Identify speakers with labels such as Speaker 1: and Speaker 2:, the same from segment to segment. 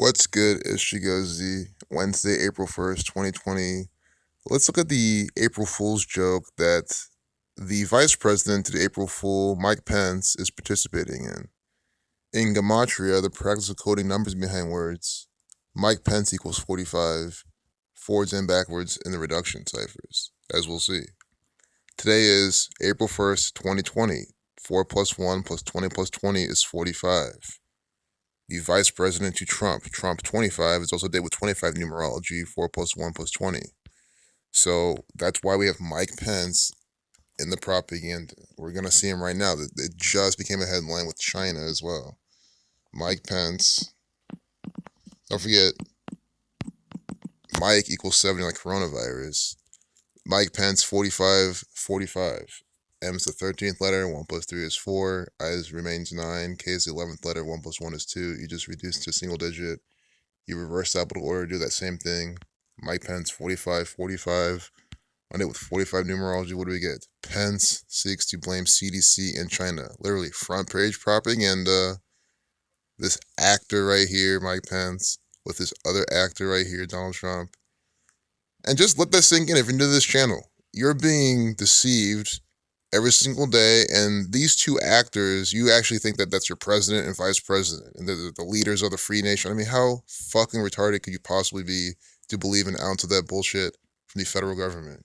Speaker 1: What's good? It's Shigozi. Wednesday, April 1st, 2020. Let's look at the April Fool's joke that the Vice President to the April Fool, Mike Pence, is participating in. In Gematria, the practice of coding numbers behind words, Mike Pence equals 45, forwards and backwards in the reduction ciphers, as we'll see. Today is April 1st, 2020. 4 plus 1 plus 20 plus 20 is 45. The Vice President to Trump, Trump 25, is also dated with 25 numerology, 4 plus 1 plus 20. So that's why we have Mike Pence in the propaganda. We're going to see him right now. It just became a headline with China as well. Mike Pence. Don't forget, Mike equals 70 like coronavirus. Mike Pence, 45, 45. M is the 13th letter, 1 plus 3 is 4. I remains 9. K is the 11th letter, 1 plus 1 is 2. You just reduce to a single digit. You reverse alphabetical order, do that same thing. Mike Pence, 45, 45. On it with 45 numerology, what do we get? Pence seeks to blame CDC in China. Literally, front page propaganda. This actor right here, Mike Pence, with this other actor right here, Donald Trump. And just let that sink in if you're new to this channel. You're being deceived every single day, and these two actors, you actually think that that's your president and vice president, and they're the leaders of the free nation. I mean, how fucking retarded could you possibly be to believe an ounce of that bullshit from the federal government?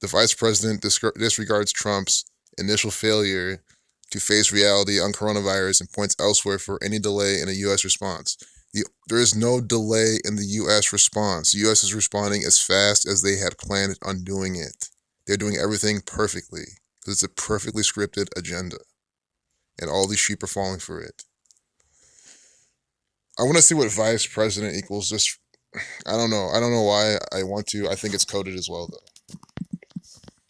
Speaker 1: The vice president disregards Trump's initial failure to face reality on coronavirus and points elsewhere for any delay in a U.S. response. There is no delay in the U.S. response. The U.S. is responding as fast as they had planned on doing it. They're doing everything perfectly because it's a perfectly scripted agenda, and all these sheep are falling for it. I want to see what vice president equals. Just I don't know why I want to. I think it's coded as well though.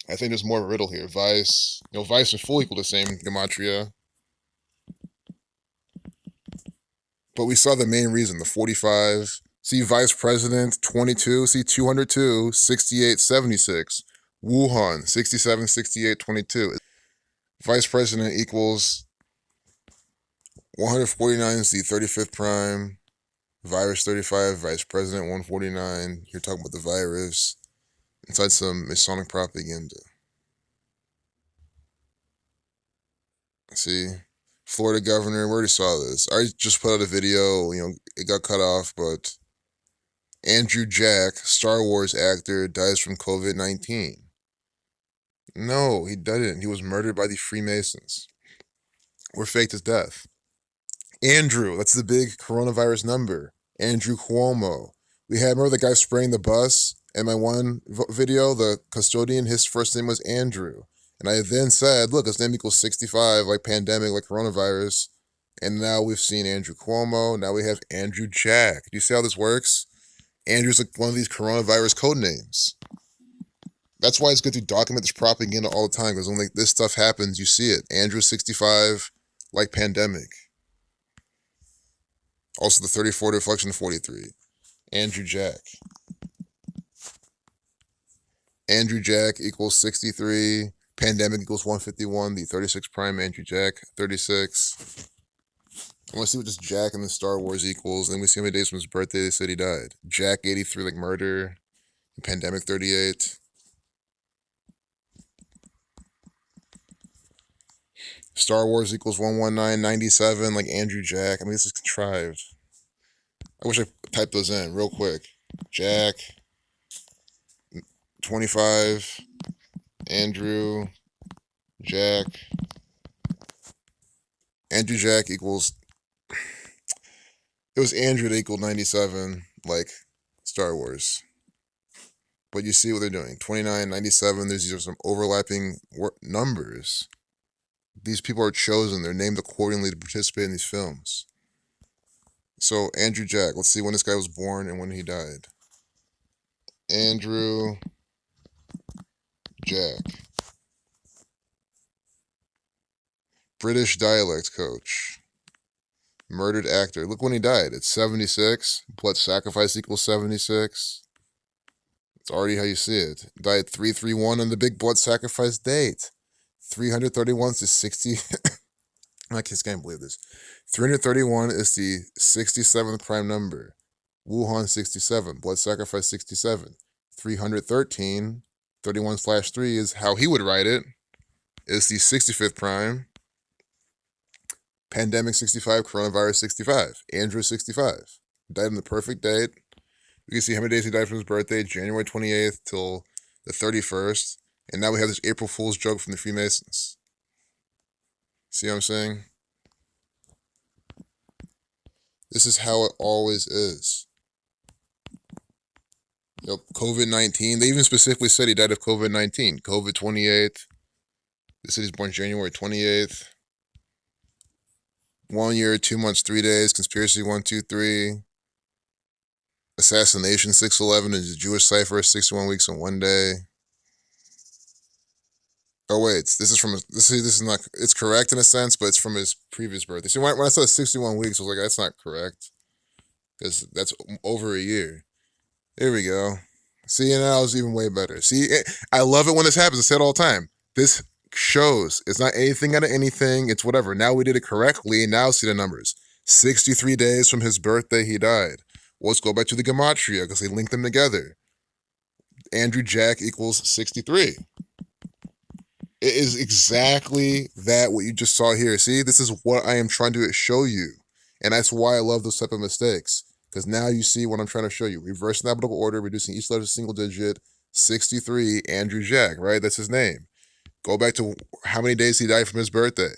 Speaker 1: I think there's more of a riddle here. Vice, vice and full equal the same gematria. But we saw the main reason, the 45. See vice president, 22. See 202, 68, 76. Wuhan, 67, 68, 22. Vice president equals 149 is the 35th prime. Virus 35, vice president 149. You're talking about the virus inside some Masonic propaganda. See? Florida governor, we already saw this. I just put out a video, it got cut off, but Andrew Jack, Star Wars actor, dies from COVID-19. No, he didn't. He was murdered by the Freemasons. Or faked his death. Andrew, that's the big coronavirus number. Andrew Cuomo. We had, remember the guy spraying the bus in my one video, the custodian, his first name was Andrew. And I then said, look, his name equals 65, like pandemic, like coronavirus. And now we've seen Andrew Cuomo. Now we have Andrew Jack. Do you see how this works? Andrew's like one of these coronavirus code names. That's why it's good to document this propaganda all the time, because when this stuff happens, you see it. Andrew 65, like pandemic. Also the 34 deflection 43. Andrew Jack. Andrew Jack equals 63. Pandemic equals 151. The 36 prime Andrew Jack, 36. I want to see what this Jack in the Star Wars equals. And then we see how many days from his birthday they said he died. Jack 83, like murder. Pandemic 38. Star Wars equals 119, 97, like Andrew Jack. I mean, this is contrived. I wish I typed those in real quick. Jack, 25, Andrew Jack. Andrew Jack equals, it was Andrew that equaled 97, like Star Wars. But you see what they're doing. 29, 97, these are some overlapping numbers. These people are chosen. They're named accordingly to participate in these films. So, Andrew Jack. Let's see when this guy was born and when he died. Andrew Jack. British dialect coach. Murdered actor. Look when he died. It's 76. Blood sacrifice equals 76. It's already how you see it. Died 331 on the big blood sacrifice date. 331 to 60. I just can't believe this. 331 is the 67th prime number. Wuhan 67. Blood sacrifice 67. 313, 31/3 is how he would write it. Is the 65th prime. Pandemic 65, coronavirus 65. Andrew 65. Died on the perfect date. We can see how many days he died from his birthday, January 28th till the 31st. And now we have this April Fool's joke from the Freemasons. See what I'm saying? This is how it always is. Yep, COVID-19. They even specifically said he died of COVID-19. COVID 28th. They said he's born January 28th. 1 year, 2 months, 3 days. Conspiracy 1, 2, 3. Assassination 6/11 is a Jewish cipher 61 weeks and 1 day. Oh wait, this is not. It's correct in a sense, but it's from his previous birthday. See, when I said 61 weeks, I was like, that's not correct because that's over a year. There we go. See, and now it's even way better. See, I love it when this happens. I say it all the time. This shows it's not anything out of anything. It's whatever. Now we did it correctly. Now see the numbers. 63 days from his birthday, he died. Well, let's go back to the gematria because they linked them together. Andrew Jack equals 63. It is exactly that what you just saw here. See, this is what I am trying to show you. And that's why I love those type of mistakes. Because now you see what I'm trying to show you. Reverse in alphabetical order, reducing each letter to single digit. 63, Andrew Jack, right? That's his name. Go back to how many days he died from his birthday.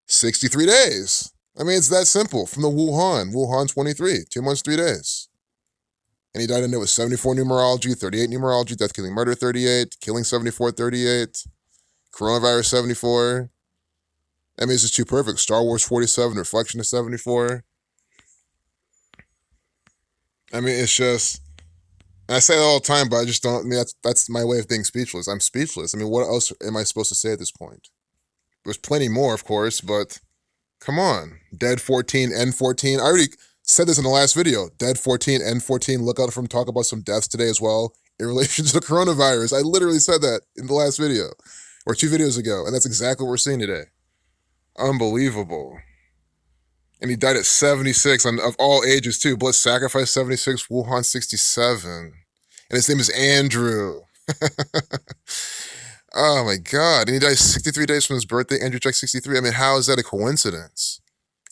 Speaker 1: 63 days. I mean, it's that simple. From the Wuhan 23, 2 months, 3 days. And he died in it with 74 numerology, 38 numerology, death, killing, murder 38, killing 74, 38. Coronavirus 74. I mean, it's just too perfect. Star Wars 47, Reflection of 74. I mean, it's just, and I say that all the time, but I just don't, I mean, that's my way of being speechless. I'm speechless. I mean, what else am I supposed to say at this point? There's plenty more, of course, but come on. Dead 14, N14. I already said this in the last video. Dead 14, N14. Look out for him talk about some deaths today as well in relation to the coronavirus. I literally said that in the last video. Or 2 videos ago, and that's exactly what we're seeing today. Unbelievable. And he died at 76, of all ages too. Blood sacrifice 76, Wuhan 67. And his name is Andrew. Oh my God. And he died 63 days from his birthday, Andrew Jack 63. I mean, how is that a coincidence?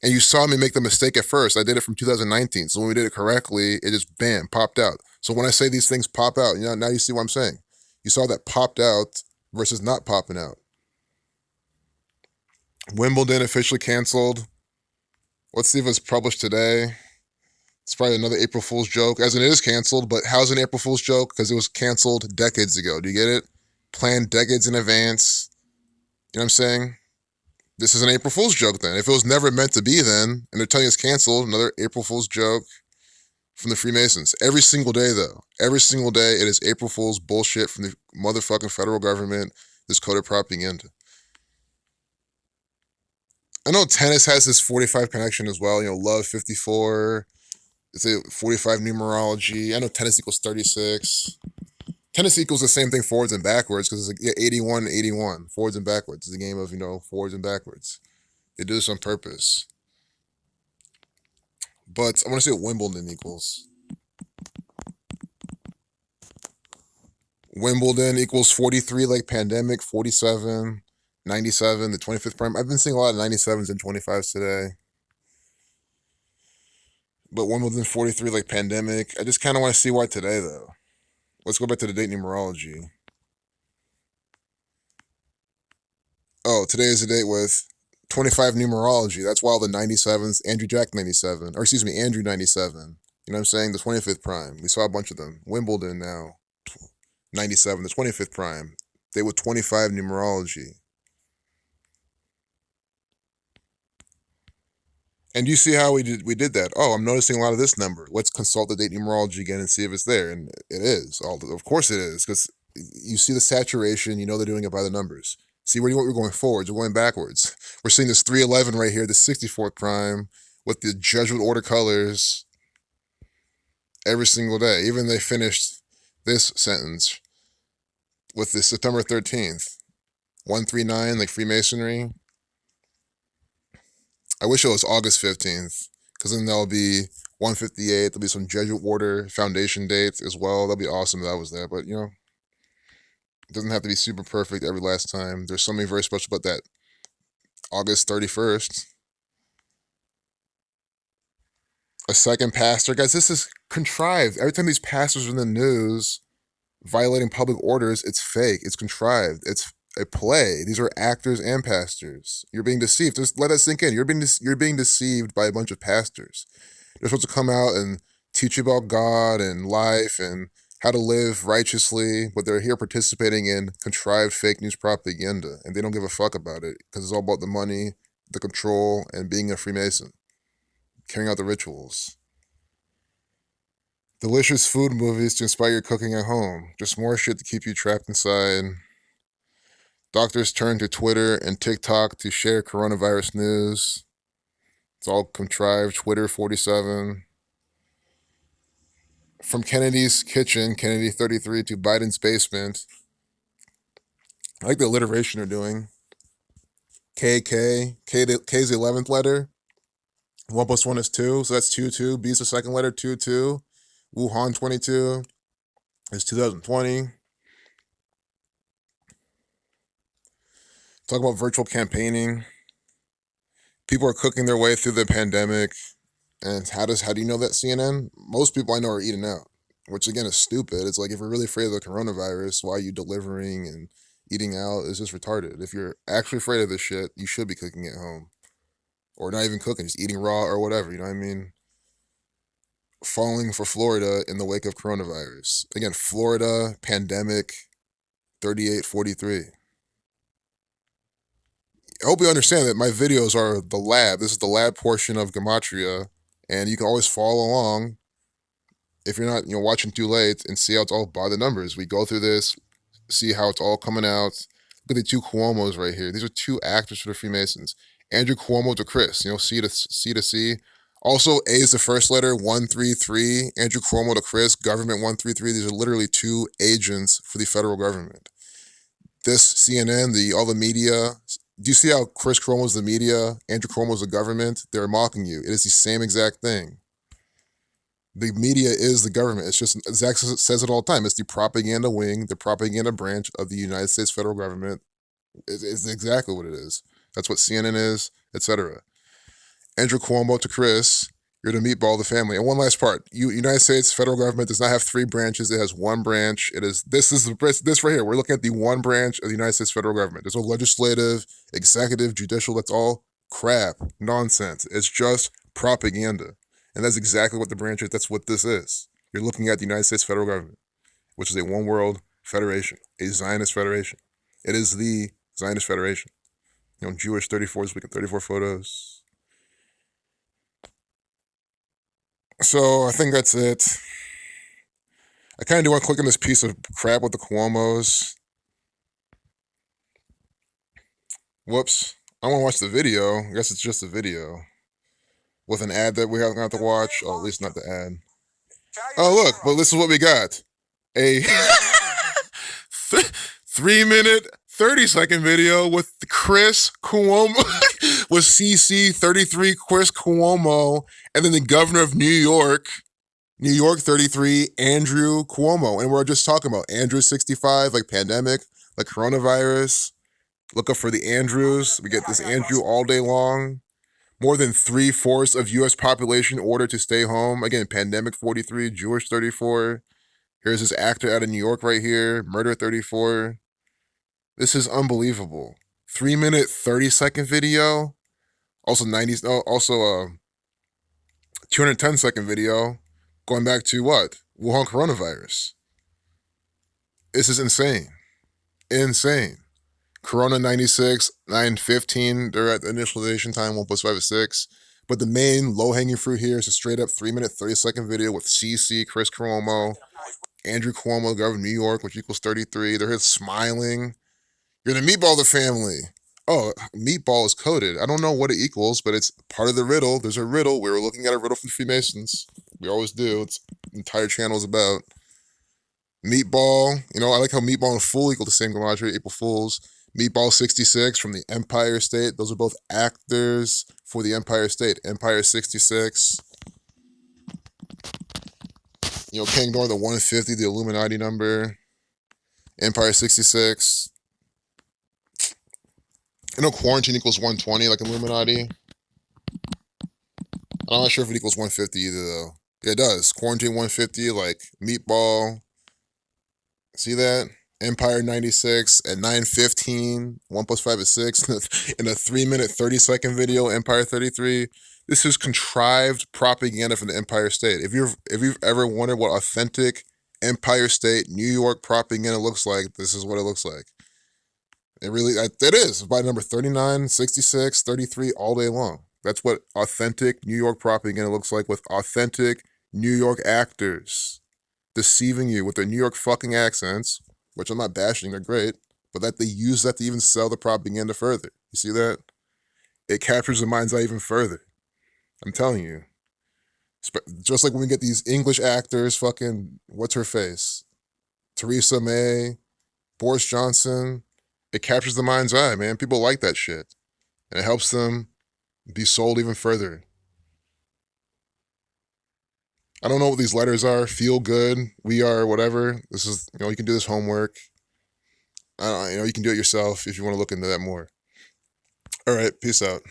Speaker 1: And you saw me make the mistake at first. I did it from 2019. So when we did it correctly, it just bam, popped out. So when I say these things pop out, now you see what I'm saying. You saw that popped out versus not popping out. Wimbledon officially canceled. Let's see if it's published today. It's probably another April Fool's joke, as it is canceled, but how's an April Fool's joke? Because it was canceled decades ago. Do you get it? Planned decades in advance. You know what I'm saying? This is an April Fool's joke then. If it was never meant to be then, and they're telling us canceled, another April Fool's joke from the Freemasons. Every single day, though. Every single day, it is April Fool's bullshit from the motherfucking federal government, this coded propaganda. I know tennis has this 45 connection as well. Love 54. It's a 45 numerology. I know tennis equals 36. Tennis equals the same thing forwards and backwards because it's like 81, 81. Forwards and backwards. It's a game of, forwards and backwards. They do this on purpose. But I want to see what Wimbledon equals. Wimbledon equals 43 like pandemic, 47, 97, the 25th prime. I've been seeing a lot of 97s and 25s today. But Wimbledon 43 like pandemic. I just kind of want to see why today, though. Let's go back to the date numerology. Oh, today is the date with 25 numerology. That's why all the 97s, Andrew Jack 97, or excuse me, Andrew 97. You know what I'm saying? The 25th prime. We saw a bunch of them. Wimbledon now, 97, the 25th prime. They with 25 numerology. And you see how we did that. Oh, I'm noticing a lot of this number. Let's consult the date numerology again and see if it's there. And it is. Of course it is, because you see the saturation. They're doing it by the numbers. See, where we're going forwards. We're going backwards. We're seeing this 311 right here, the 64th prime, with the Jesuit order colors every single day. Even they finished this sentence with the September 13th. 139, like Freemasonry. I wish it was August 15th, because then there'll be 158. There'll be some Jesuit Order Foundation dates as well. That'd be awesome if that was there. But, it doesn't have to be super perfect every last time. There's something very special about that August 31st. A second pastor. Guys, this is contrived. Every time these pastors are in the news violating public orders, it's fake. It's contrived. It's a play. These are actors and pastors. You're being deceived. Just let that sink in. You're being deceived by a bunch of pastors. They're supposed to come out and teach you about God and life and how to live righteously, but they're here participating in contrived fake news propaganda, and they don't give a fuck about it because it's all about the money, the control, and being a Freemason, carrying out the rituals. Delicious food movies to inspire your cooking at home. Just more shit to keep you trapped inside. Doctors turn to Twitter and TikTok to share coronavirus news. It's all contrived. Twitter 47. From Kennedy's kitchen, Kennedy 33, to Biden's basement. I like the alliteration they're doing. KK. K's the 11th letter. 1 plus 1 is 2, so that's 2, 2. B's the second letter, 2, 2. Wuhan 22 is 2020. Talk about virtual campaigning. People are cooking their way through the pandemic. And how do you know that, CNN? Most people I know are eating out, which again is stupid. It's like, if you're really afraid of the coronavirus, why are you delivering and eating out? It's just retarded. If you're actually afraid of this shit, you should be cooking at home. Or not even cooking, just eating raw or whatever, you know what I mean? Falling for Florida in the wake of coronavirus. Again, Florida pandemic 3843. I hope you understand that my videos are the lab. This is the lab portion of Gematria, and you can always follow along if you're not watching too late and see how it's all by the numbers. We go through this, see how it's all coming out. Look at the two Cuomos right here. These are two actors for the Freemasons. Andrew Cuomo to Chris, C to C. Also, A is the first letter, 133. Andrew Cuomo to Chris, government 133. These are literally two agents for the federal government. This CNN, all the media. Do you see how Chris Cuomo's the media, Andrew Cuomo's the government? They're mocking you. It is the same exact thing. The media is the government. It's just, Zach says it all the time. It's the propaganda wing, the propaganda branch of the United States federal government. It's exactly what it is. That's what CNN is, etc. Andrew Cuomo to Chris, you're the meatball of the family. And one last part. United States federal government does not have three branches. It has one branch. This right here. We're looking at the one branch of the United States federal government. There's no legislative, executive, judicial. That's all crap, nonsense. It's just propaganda. And that's exactly what the branch is. That's what this is. You're looking at the United States federal government, which is a one world federation, a Zionist federation. It is the Zionist federation. Jewish 34 is weekend 34 photos. So I think that's it. I kind of do want to click on this piece of crap with the Cuomos. Whoops. I want to watch the video. I guess it's just a video. With an ad that we have to watch. Oh, at least not the ad. Oh, look. But this is what we got. A 3-minute, 30-second video with Chris Cuomo. With CC 33 Chris Cuomo. And then the governor of New York 33, Andrew Cuomo. And we're just talking about Andrew 65, like pandemic, like coronavirus. Look up for the Andrews. We get this Andrew all day long. More than 3/4 of U.S. population ordered to stay home. Again, pandemic 43, Jewish 34. Here's this actor out of New York right here, murder 34. This is unbelievable. 3-minute, 30-second video. Also 210-second video. Going back to what? Wuhan coronavirus. This is insane. Insane. Corona 96, 9:15. They're at the initialization time, 1 plus 5 is 6. But the main low-hanging fruit here is a straight-up 3-minute, 30-second video with CC, Chris Cuomo, Andrew Cuomo, the governor of New York, which equals 33. They're here smiling. You're the meatball of the family. Oh, meatball is coded. I don't know what it equals, but it's part of the riddle. There's a riddle. We were looking at a riddle from the Freemasons. We always do. It's the entire channel is about meatball. I like how meatball and fool equal the same gematria, April Fools. Meatball 66 from the Empire State. Those are both actors for the Empire State. Empire 66. King Door, the 150, the Illuminati number. Empire 66. Quarantine equals 120, like Illuminati. I'm not sure if it equals 150 either, though. Yeah, it does. Quarantine 150, like Meatball. See that? Empire 96 at 9:15. 1 plus 5 is 6. In a 3-minute, 30-second video, Empire 33. This is contrived propaganda from the Empire State. If you've ever wondered what authentic Empire State, New York propaganda looks like, this is what it looks like. It is. By number 39, 66, 33, all day long. That's what authentic New York propaganda looks like, with authentic New York actors deceiving you with their New York fucking accents, which I'm not bashing, they're great, but that they use that to even sell the propaganda further. You see that? It captures the mind's eye even further. I'm telling you. Just like when we get these English actors, fucking, what's her face? Theresa May, Boris Johnson. It captures the mind's eye, man. People like that shit. And it helps them be sold even further. I don't know what these letters are. Feel good. We are whatever. This is, you can do this homework. You can do it yourself if you want to look into that more. All right. Peace out.